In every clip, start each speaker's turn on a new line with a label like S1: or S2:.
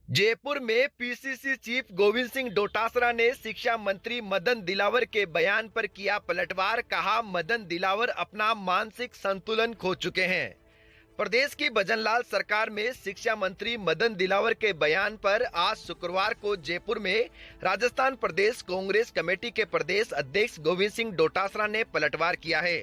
S1: जयपुर में PCC chief Govind Singh Dotasra ने शिक्षा मंत्री मदन दिलावर के बयान पर किया पलटवार। कहा, मदन दिलावर अपना मानसिक संतुलन खो चुके हैं। प्रदेश की भजनलाल सरकार में शिक्षा मंत्री मदन दिलावर के बयान पर आज शुक्रवार को जयपुर में राजस्थान प्रदेश कांग्रेस कमेटी के प्रदेश अध्यक्ष गोविंद सिंह डोटासरा ने पलटवार किया है।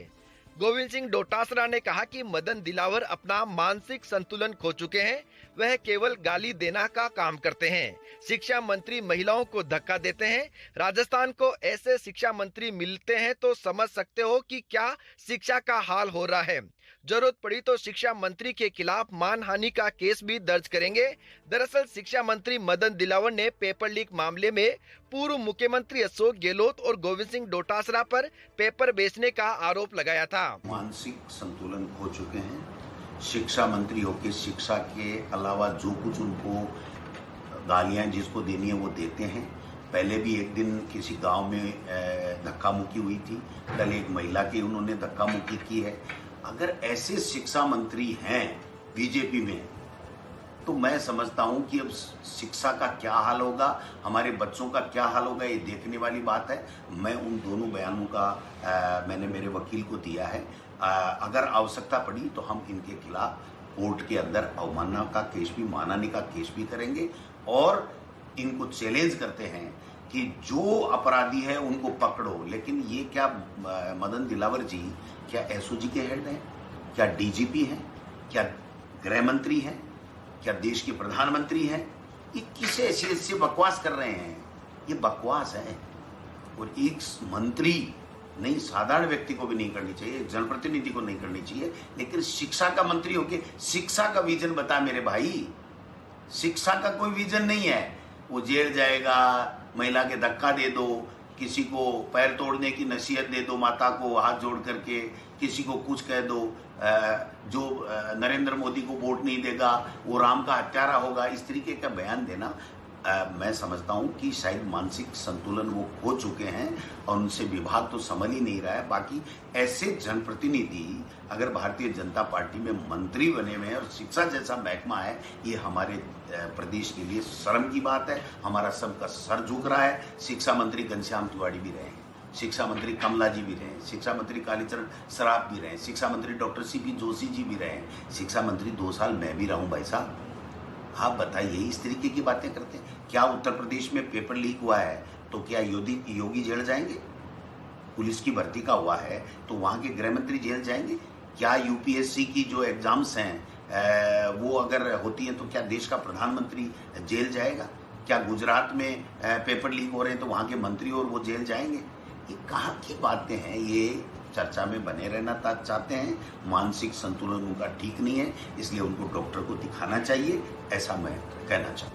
S1: गोविंद सिंह डोटासरा ने कहा कि मदन दिलावर अपना मानसिक संतुलन खो चुके हैं। वह केवल गाली देना का काम करते हैं। शिक्षा मंत्री महिलाओं को धक्का देते हैं। राजस्थान को ऐसे शिक्षा मंत्री मिलते हैं तो समझ सकते हो कि क्या शिक्षा का हाल हो रहा है। जरूरत पड़ी तो शिक्षा मंत्री के खिलाफ मानहानि का केस भी दर्ज करेंगे। दरअसल शिक्षा मंत्री मदन दिलावर ने पेपर लीक मामले में पूर्व मुख्यमंत्री अशोक गहलोत और गोविंद सिंह डोटासरा पर पेपर बेचने का आरोप लगाया था।
S2: मानसिक संतुलन खो चुके हैं। शिक्षा मंत्री होकर शिक्षा के अलावा जो कुछ उनको गालियां जिसको देनी है वो देते हैं। पहले भी एक दिन किसी गांव में धक्का मुक्की हुई थी, कल एक महिला की उन्होंने धक्का मुक्की की है। अगर ऐसे शिक्षा मंत्री हैं बीजेपी में तो मैं समझता हूं कि अब शिक्षा का क्या हाल होगा, हमारे बच्चों का क्या हाल होगा, ये देखने वाली बात है। मैं उन दोनों बयानों का मैंने मेरे वकील को दिया है। अगर आवश्यकता पड़ी तो हम इनके खिलाफ कोर्ट के अंदर अवमानना का केस भी, मानहानि का केस भी करेंगे और इनको चैलेंज करते हैं कि जो अपराधी है उनको पकड़ो। लेकिन ये क्या मदन दिलावर जी क्या एसओजी के हेड हैं, क्या डीजीपी हैं, क्या गृह मंत्री हैं, क्या देश के प्रधानमंत्री हैं? ये किस हैसियत से बकवास कर रहे हैं? ये बकवास है और एक मंत्री नहीं, साधारण व्यक्ति को भी नहीं करनी चाहिए, जनप्रतिनिधि को नहीं करनी चाहिए। लेकिन शिक्षा का मंत्री होके शिक्षा का विजन बता मेरे भाई। शिक्षा का कोई विजन नहीं है। वो जेल जाएगा, महिला के धक्का दे दो, किसी को पैर तोड़ने की नसीहत दे दो, माता को हाथ जोड़ करके किसी को कुछ कह दो, जो नरेंद्र मोदी को वोट नहीं देगा वो राम का हत्यारा होगा, इस तरीके का बयान देना मैं समझता हूं कि शायद मानसिक संतुलन वो खो चुके हैं और उनसे विभाग तो समझ ही नहीं रहा है। बाकी ऐसे जनप्रतिनिधि अगर भारतीय जनता पार्टी में मंत्री बने हुए हैं और शिक्षा जैसा महकमा है, ये हमारे प्रदेश के लिए शर्म की बात है। हमारा सबका सर झुक रहा है। शिक्षा मंत्री घनश्याम तिवारी भी रहे, शिक्षा मंत्री कमला जी भी रहे, शिक्षा मंत्री कालीचरण सराफ भी रहे, शिक्षा मंत्री डॉक्टर सीपी जोशी जी भी रहे, शिक्षा मंत्री 2 साल मैं भी रहूं। भाई साहब आप बताइए, इस तरीके की बातें करते हैं। क्या उत्तर प्रदेश में पेपर लीक हुआ है तो क्या योगी जेल जाएंगे? पुलिस की भर्ती का हुआ है तो वहां के गृह मंत्री जेल जाएंगे? क्या यूपीएससी की जो एग्जाम्स हैं वो अगर होती हैं तो क्या देश का प्रधानमंत्री जेल जाएगा? क्या गुजरात में पेपर लीक हो रहे हैं तो वहां के मंत्री और वो जेल जाएंगे? ये कहाँ की बातें हैं? ये चर्चा में बने रहना चाहते हैं। मानसिक संतुलन उनका ठीक नहीं है, इसलिए उनको डॉक्टर को दिखाना चाहिए, ऐसा मैं कहना चाहता हूँ।